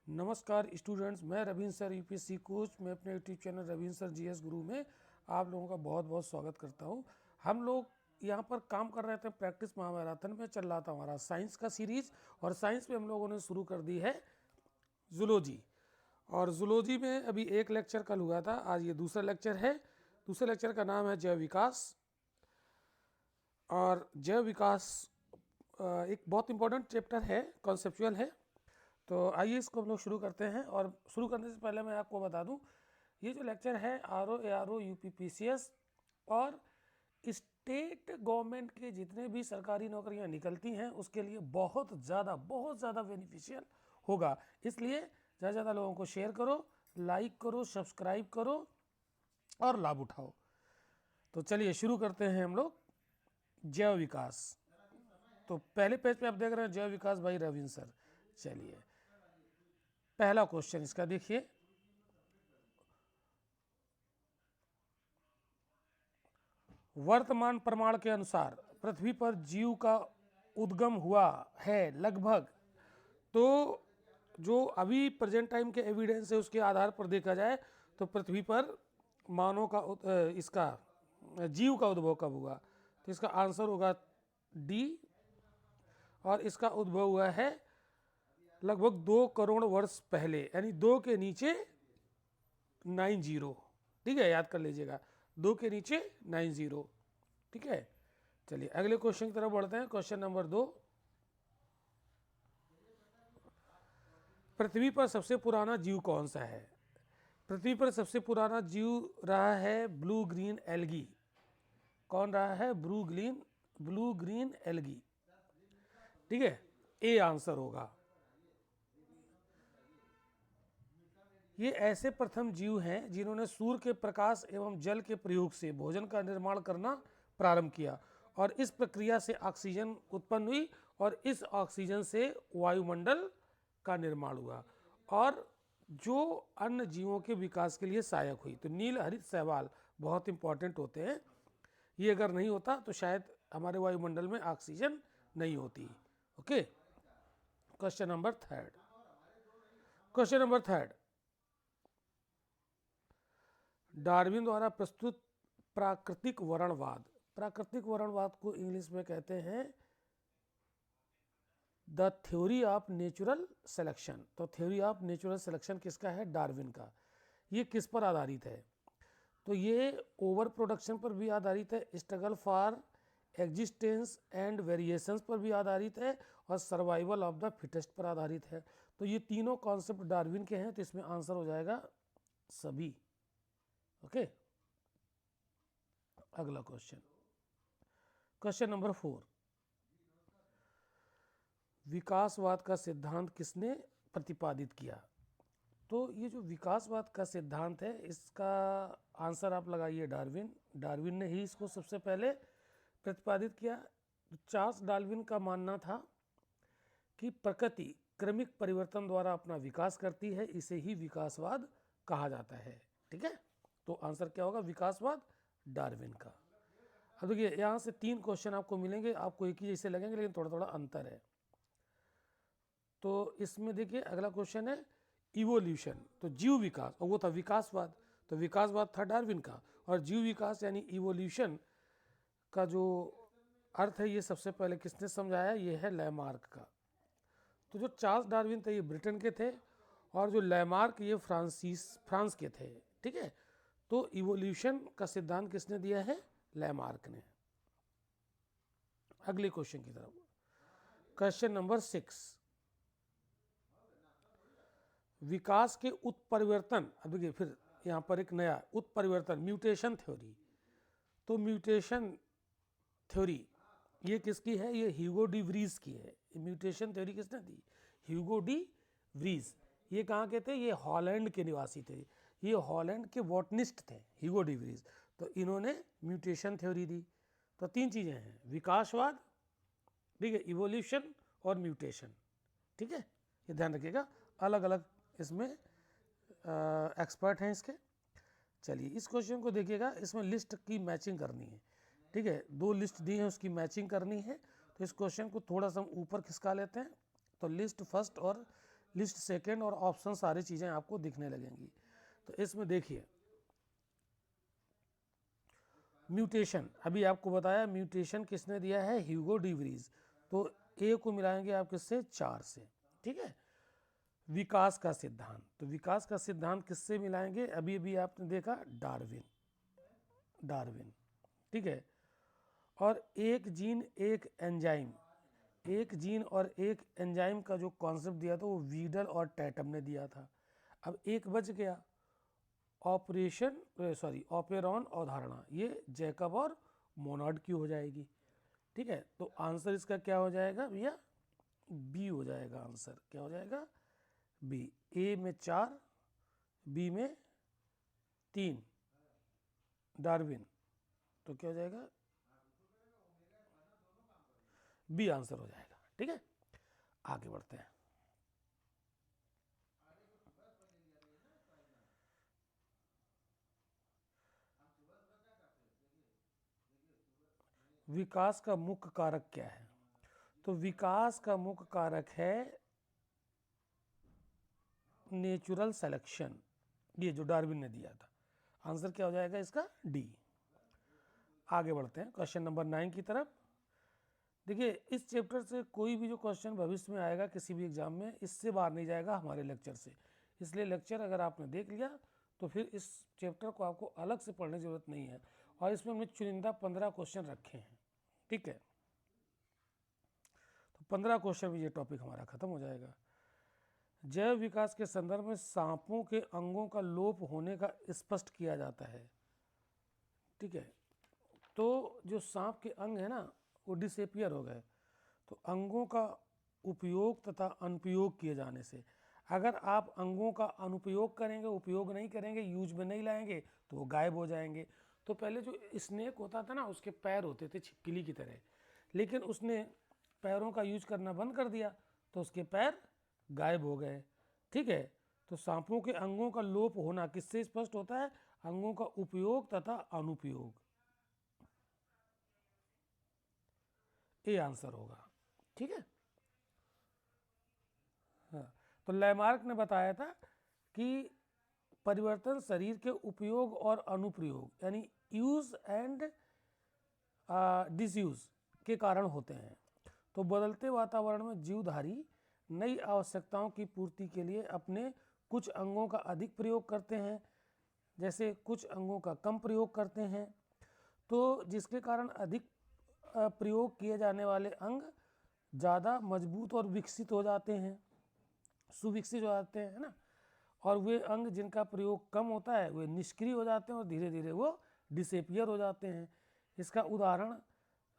नमस्कार स्टूडेंट्स, मैं Ravindra sir UPSC coach. मैं अपने YouTube channel Ravindra sir GS गुरु में आप लोगों का बहुत बहुत स्वागत करता हूं। हम लोग यहाँ पर काम कर रहे थे, प्रैक्टिस महामैराथन में चल रहा था हमारा साइंस का सीरीज, और साइंस में हम लोगों ने शुरू कर दी है जूलॉजी। और जूलॉजी में अभी एक लेक्चर कल हुआ था, आज ये दूसरा लेक्चर है। दूसरे लेक्चर का नाम है जैव विकास। और जैव विकास एक बहुत इंपॉर्टेंट चैप्टर है, कॉन्सेप्चुअल है। तो आइए इसको हम लोग शुरू करते हैं। और शुरू करने से पहले मैं आपको बता दूं, ये जो लेक्चर है R O A R O UPPCS और स्टेट गवर्नमेंट के जितने भी सरकारी नौकरियां निकलती हैं उसके लिए बहुत ज़्यादा बेनिफिशियल होगा। इसलिए ज़्यादा से ज़्यादा लोगों को शेयर करो, लाइक करो, सब्सक्राइब करो और लाभ उठाओ। तो चलिए शुरू करते हैं हम लोग जैव विकास। तो पहले पेज पे आप देख रहे हैं जैव विकास बाई रविंद्र सर। चलिए पहला क्वेश्चन इसका देखिए, वर्तमान प्रमाण के अनुसार पृथ्वी पर जीव का उद्गम हुआ है लगभग। तो जो अभी प्रेजेंट टाइम के एविडेंस है उसके आधार पर देखा जाए तो पृथ्वी पर मानव का इसका जीव का उद्भव कब हुआ, तो इसका आंसर होगा डी। और इसका उद्भव हुआ है लगभग 2 करोड़ वर्ष पहले, यानी 2 के नीचे 90। ठीक है, याद कर लीजिएगा, 2 के नीचे 90। ठीक है, चलिए अगले क्वेश्चन की तरफ बढ़ते हैं। क्वेश्चन नंबर 2, पृथ्वी पर सबसे पुराना जीव कौन सा है? पृथ्वी पर सबसे पुराना जीव रहा है ब्लू ग्रीन एल्गी। कौन रहा है? Blue green algae. ठीक है, ए आंसर होगा। ये ऐसे प्रथम जीव हैं जिन्होंने सूर्य के प्रकाश एवं जल के प्रयोग से भोजन का निर्माण करना प्रारंभ किया, और इस प्रक्रिया से ऑक्सीजन उत्पन्न हुई और इस ऑक्सीजन से वायुमंडल का निर्माण हुआ और जो अन्य जीवों के विकास के लिए सहायक हुई। तो नील हरित शैवाल बहुत इंपॉर्टेंट होते हैं, ये अगर नहीं होता तो शायद हमारे वायुमंडल में ऑक्सीजन नहीं होती। Okay, question number third, Darwin द्वारा प्रस्तुत प्राकृतिक वर्णवाद। प्राकृतिक वर्णवाद को इंग्लिश में कहते हैं the theory of natural selection. तो थ्योरी ऑफ नेचुरल सिलेक्शन किसका है? डार्विन का। ये किस पर आधारित है? तो ये ओवर प्रोडक्शन पर भी आधारित है, struggle for existence and variations पर भी आधारित है, और सर्वाइवल ऑफ द फिटेस्ट पर आधारित है। तो ये तीनों कॉन्सेप्ट डार्विन के हैं, तो इसमें आंसर हो जाएगा सभी। ओके, अगला क्वेश्चन नंबर 4, विकासवाद का सिद्धांत किसने प्रतिपादित किया? तो ये जो विकासवाद का सिद्धांत है इसका आंसर आप लगाइए डार्विन ने ही इसको सबसे पहले प्रतिपादित किया। चार्ल्स डार्विन का मानना था कि प्रकृति क्रमिक परिवर्तन द्वारा अपना विकास करती है, इसे ही विकासवाद कहा जाता है। ठीक है, तो आंसर क्या होगा? विकासवाद डार्विन का। अब देखिए यहाँ से 3 क्वेश्चन आपको मिलेंगे, आपको एक ही जैसे लगेंगे लेकिन थोड़ा थोड़ा अंतर है। तो इसमें देखिए अगला क्वेश्चन है इवोल्यूशन, तो जीव विकास, और वो था विकासवाद। तो विकासवाद था डार्विन का, और जीव विकास यानी इवोल्यूशन का जो अर्थ है ये सबसे पहले किसने समझाया? ये है लैमार्क का। तो जो चार्ल्स डार्विन थे ये ब्रिटेन के थे, और जो लैमार्क ये फ्रांस के थे। ठीक है, तो इवोल्यूशन का सिद्धांत किसने दिया है? लैमार्क ने। अगले क्वेश्चन की तरफ, क्वेश्चन नंबर 6, विकास के उत्परिवर्तन। अब देखिए फिर यहाँ पर एक नया उत्परिवर्तन, म्यूटेशन थ्योरी। तो म्यूटेशन थ्योरी ये किसकी है? ये ह्यूगो डी व्रीज की है। म्यूटेशन थ्योरी किसने दी? Hugo de Vries. ये कहाँ के थे? ये हॉलैंड के निवासी थे, ये हॉलैंड के बॉटनिस्ट थे ह्यूगो डी व्रीज। तो इन्होंने म्यूटेशन थ्योरी दी। तो 3 चीज़ें हैं, विकासवाद, ठीक है, इवोल्यूशन और म्यूटेशन। ठीक है, ये ध्यान रखिएगा, अलग अलग इसमें एक्सपर्ट हैं इसके। चलिए इस क्वेश्चन को देखिएगा, इसमें लिस्ट की मैचिंग करनी है। ठीक है, 2 लिस्ट दी है, उसकी मैचिंग करनी है। तो इस क्वेश्चन को थोड़ा सा हम ऊपर खिसका लेते हैं। तो लिस्ट फर्स्ट और लिस्ट सेकंड और ऑप्शन सारी चीज़ें आपको दिखने लगेंगी। तो इसमें देखिए म्यूटेशन, अभी आपको बताया म्यूटेशन किसने दिया है, ह्यूगो डिवरीज। तो ए को मिलाएंगे आप किससे, 4 से, ठीक है। विकास का सिद्धांत, तो विकास का सिद्धांत किससे मिलाएंगे, अभी अभी आपने देखा डार्विन, डार्विन, ठीक है। और एक जीन एक एंजाइम, एक जीन और एक एंजाइम का जो कॉन्सेप्ट दिया था वो वीडल और टैटम ने दिया था। अब एक बच गया, ऑपेरॉन अवधारणा, ये जैकब और मोनार्ड की हो जाएगी, ठीक है। तो आंसर इसका क्या हो जाएगा भैया, बी हो जाएगा। आंसर क्या हो जाएगा, बी। ए में 4, बी में 3, डार्विन, तो क्या हो जाएगा, बी आंसर हो जाएगा, ठीक है। आगे बढ़ते हैं। विकास का मुख्य कारक क्या है, तो विकास का मुख्य कारक है नेचुरल सिलेक्शन, ये जो डार्विन ने दिया था। आंसर क्या हो जाएगा इसका, डी। आगे बढ़ते हैं क्वेश्चन नंबर 9 की तरफ। देखिए इस चैप्टर से कोई भी जो क्वेश्चन भविष्य में आएगा किसी भी एग्जाम में, इससे बाहर नहीं जाएगा हमारे लेक्चर से। इसलिए लेक्चर अगर आपने देख लिया तो फिर इस चैप्टर को आपको अलग से पढ़ने की जरूरत नहीं है। और इसमें हमने चुनिंदा 15 क्वेश्चन रखे हैं, ठीक है। तो 15 क्वेश्चन में ये टॉपिक हमारा खत्म हो जाएगा। जैव विकास के संदर्भ में सांपों के अंगों का लोप होने का स्पष्ट किया जाता है, ठीक है। तो जो सांप के अंग है ना वो डिसएपियर हो गए, तो अंगों का उपयोग तथा अनुपयोग किए जाने से, अगर आप अंगों का अनुपयोग करेंगे, उपयोग नहीं करेंगे, यूज में नहीं लाएंगे तो वो गायब हो जाएंगे। तो पहले जो स्नेक होता था ना उसके पैर होते थे छिपकली की तरह, लेकिन उसने पैरों का यूज करना बंद कर दिया तो उसके पैर गायब हो गए, ठीक है। तो सांपों के अंगों का लोप होना किससे स्पष्ट होता है, अंगों का उपयोग तथा अनुपयोग, ये आंसर होगा, ठीक है। हाँ, तो लैमार्क ने बताया था कि परिवर्तन शरीर के उपयोग और अनुप्रयोग यानी यूज एंड डिसयूज के कारण होते हैं। तो बदलते वातावरण में जीवधारी नई आवश्यकताओं की पूर्ति के लिए अपने कुछ अंगों का अधिक प्रयोग करते हैं, जैसे कुछ अंगों का कम प्रयोग करते हैं। तो जिसके कारण अधिक प्रयोग किए जाने वाले अंग ज़्यादा मजबूत और विकसित हो जाते हैं, सुविकसित हो जाते हैं, है ना। और वे अंग जिनका प्रयोग कम होता है वे निष्क्रिय हो जाते हैं और धीरे धीरे वो डिसेपियर हो जाते हैं। इसका उदाहरण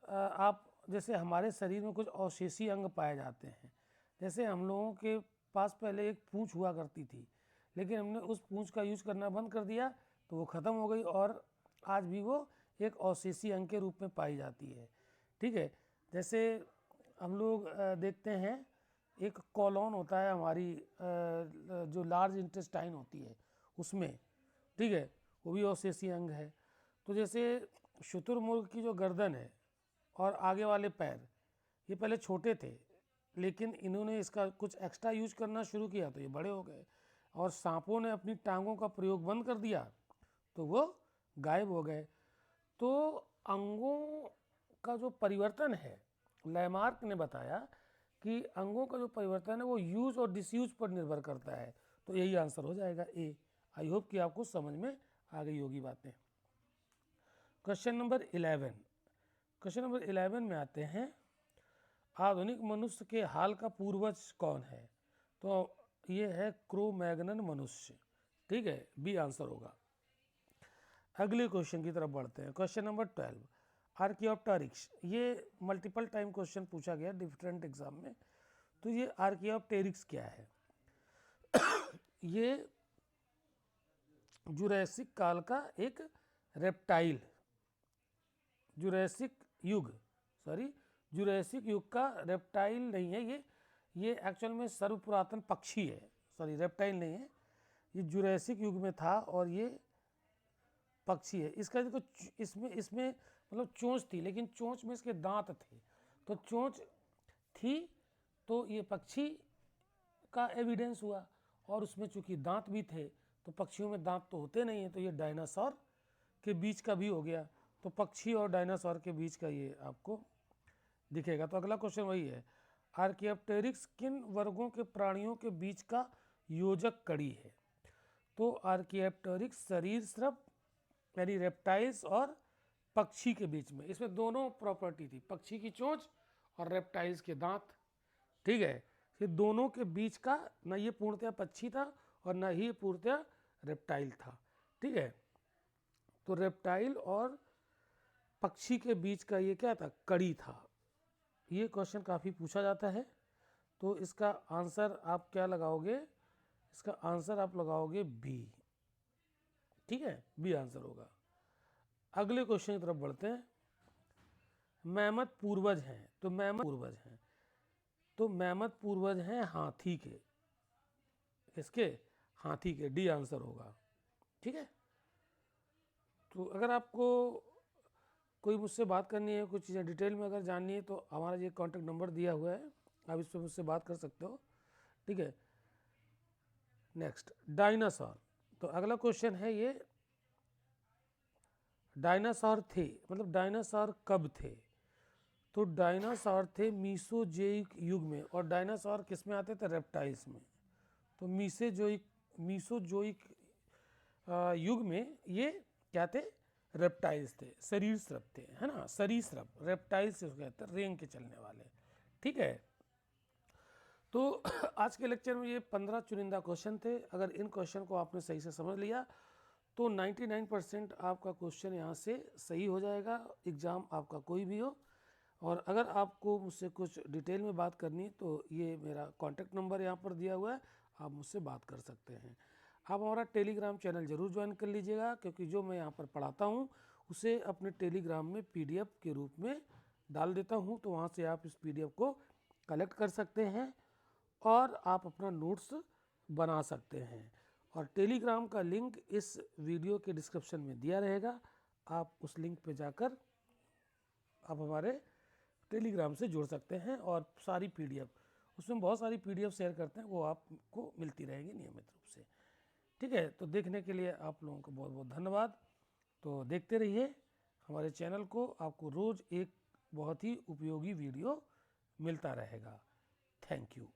आप जैसे हमारे शरीर में कुछ अवशेषी अंग पाए जाते हैं, जैसे हम लोगों के पास पहले एक पूंछ हुआ करती थी, लेकिन हमने उस पूंछ का यूज करना बंद कर दिया तो वो ख़त्म हो गई और आज भी वो एक अवशेषी अंग के रूप में पाई जाती है, ठीक है। जैसे हम लोग देखते हैं एक कॉलोन होता है हमारी जो लार्ज इंटेस्टाइन होती है उसमें, ठीक है, वो भी अवशेषीय अंग है। तो जैसे शुतुरमुर्ग की जो गर्दन है और आगे वाले पैर ये पहले छोटे थे, लेकिन इन्होंने इसका कुछ एक्स्ट्रा यूज करना शुरू किया तो ये बड़े हो गए, और सांपों ने अपनी टांगों का प्रयोग बंद कर दिया तो वो गायब हो गए। तो अंगों का जो परिवर्तन है, लैमार्क ने बताया कि अंगों का जो परिवर्तन है वो यूज और डिसयूज पर निर्भर करता है। तो यही आंसर हो जाएगा ए। आई होप कि आपको समझ में आ गई होगी बातें। क्वेश्चन नंबर 11, क्वेश्चन नंबर 11 में आते हैं, आधुनिक मनुष्य के हाल का पूर्वज कौन है, तो ये है क्रो-मैग्नन मनुष्य, ठीक है, बी आंसर होगा। अगले क्वेश्चन की तरफ बढ़ते हैं। क्वेश्चन नंबर 12, आर्कियोप्टेरिक्स, ये मल्टीपल टाइम क्वेश्चन पूछा गया डिफरेंट एग्जाम में। तो ये आर्कियोप्टेरिक्स क्या है, ये जुरैसिक काल का एक रेप्टाइल, जुरैसिक युग जुरैसिक युग का रेप्टाइल नहीं है, ये एक्चुअल में सर्वपुरातन पक्षी है, रेप्टाइल नहीं है, ये जुरैसिक युग में था और ये पक्षी है। इसका देखो इसमें इसमें मतलब चोंच थी, लेकिन चोंच में इसके दांत थे, तो चोंच थी तो ये पक्षी का एविडेंस हुआ, और उसमें चूंकि दांत भी थे, तो पक्षियों में दांत तो होते नहीं हैं, तो ये डायनासोर के बीच का भी हो गया, तो पक्षी और डायनासोर के बीच का ये आपको दिखेगा। तो अगला क्वेश्चन वही है, आर्कियोप्टेरिक्स किन वर्गों के प्राणियों के बीच का योजक कड़ी है? तो आर्कियोप्टेरिक्स सरीसृप यानी रेप्टाइल्स और पक्षी के बीच में, इसमें दोनों प्रॉपर्टी थी, पक्षी की चोंच और रेप्टाइल्स के दांत, ठीक है। ये दोनों के बीच का, न ये पूर्णतया पक्षी था और न ही पूर्णतया रेप्टाइल था, ठीक है। तो रेप्टाइल और पक्षी के बीच का ये क्या था? कड़ी था। ये क्वेश्चन काफ़ी पूछा जाता है। तो इसका आंसर आप क्या लगाओगे? इसका आंसर आप लगाओगे बी, ठीक है, बी आंसर होगा। अगले क्वेश्चन की तरफ बढ़ते हैं। मैमथ पूर्वज हैं, तो मैमथ पूर्वज हैं, तो मैमथ पूर्वज हैं हाथी के, इसके हाथी के, डी आंसर होगा, ठीक है। तो अगर आपको कोई मुझसे बात करनी है, कुछ चीज़ें डिटेल में अगर जाननी है, तो हमारा ये कॉन्टैक्ट नंबर दिया हुआ है, आप इस पर मुझसे बात कर सकते हो, ठीक है। Next, dinosaur. तो अगला क्वेश्चन है ये, डायनासोर थे, मतलब डायनासोर कब थे? तो डायनासोर थे मीसोजोइक युग में, और डायनासोर किस में आते थे? रेप्टाइल्स में। तो मीसोजोइक युग में ये क्या थे? रेप्टाइल्स थे, सरीसृप थे, है ना, सरीसृप, रेप्टाइल्स से कहते हैं, रेंग के चलने वाले, ठीक है। तो आज के लेक्चर में ये 15 चुनिंदा क्वेश्चन थे। अगर इन क्वेश्चन को आपने सही से समझ लिया तो 99% आपका क्वेश्चन यहाँ से सही हो जाएगा, एग्ज़ाम आपका कोई भी हो। और अगर आपको मुझसे कुछ डिटेल में बात करनी है, तो ये मेरा कॉन्टैक्ट नंबर यहाँ पर दिया हुआ है, आप मुझसे बात कर सकते हैं। आप हमारा टेलीग्राम चैनल ज़रूर ज्वाइन कर लीजिएगा, क्योंकि जो मैं यहाँ पर पढ़ाता हूँ उसे अपने टेलीग्राम में PDF के रूप में डाल देता हूँ, तो वहाँ से आप इस PDF को कलेक्ट कर सकते हैं और आप अपना नोट्स बना सकते हैं। और टेलीग्राम का लिंक इस वीडियो के डिस्क्रिप्शन में दिया रहेगा, आप उस लिंक पे जाकर आप हमारे टेलीग्राम से जुड़ सकते हैं, और सारी PDF, उसमें बहुत सारी PDF शेयर करते हैं, वो आपको मिलती रहेगी नियमित रूप से, ठीक है। तो देखने के लिए आप लोगों का बहुत बहुत धन्यवाद। तो देखते रहिए हमारे चैनल को, आपको रोज़ एक बहुत ही उपयोगी वीडियो मिलता रहेगा। Thank you.